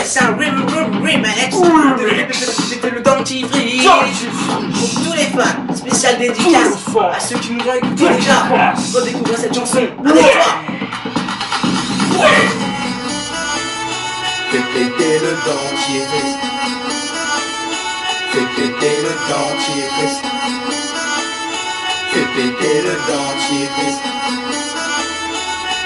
Ouais, c'est un remix de le dentifrice. Pour tous les fans, spécial dédicace à ceux qui nous ont écoutés déjà. Redécouvrir cette chanson avec toi. Fais péter le dentifrice. Fais péter le dentifrice. Fais péter le dentifrice.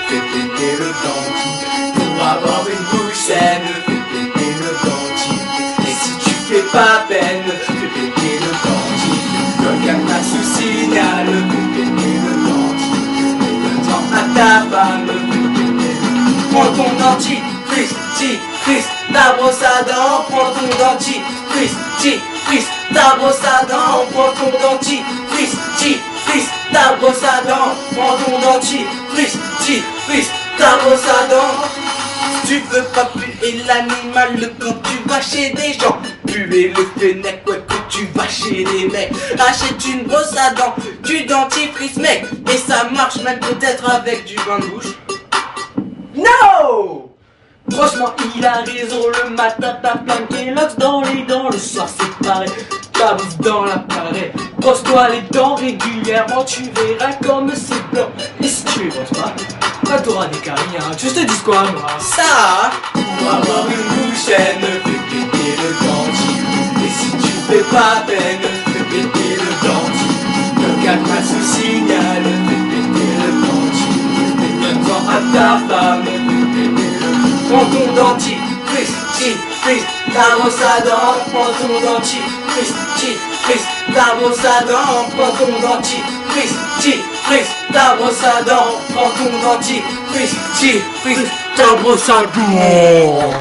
Fais péter le dentifrice. Pour avoir une bouche saine, fais péter le dentifrice. Et si tu fais pas peine, fais péter le dentifrice. Regarde ta sous-signal, fais péter le dentifrice. Et donne-en à ta femme, fais péter le. Prends ton dentifrice, ta brosse à dents. Prends ton dentifrice, ta brosse à dents. Prends ton dentifrice, ta brosse à dents. Prends ton dentifrice, ta brosse à dents. Tu veux pas puer l'animal quand tu vas chez des gens. Puer le fennec, ouais, quand tu vas chez les mecs. Achète une brosse à dents, du dentifrice, mec. Et ça marche même peut-être avec du bain de bouche. No! Franchement, il a raison, le matin t'as plein de Kellogg's dans les dents, le soir c'est pareil, t'as bouffe dans l'appareil. Brosse-toi les dents régulièrement, tu verras comme c'est blanc. Et si tu les brosses pas, bah t'auras des caries, hein. Tu te dis quoi, moi? Ça, Pour avoir une bouche saine, fais péter le dentifrice. Et si tu fais pas peine, fais péter le dentifrice. Regarde ta sous-signal, fais péter le dentifrice. Et donne-en à ta femme, fais péter le. prends ton dentifrice, ta brosse à dents. Prends ton dentifrice, ta brosse à dents. Prends ton dentifrice, ta brosse à dents. Prends ton dentifrice, ta brosse à dents.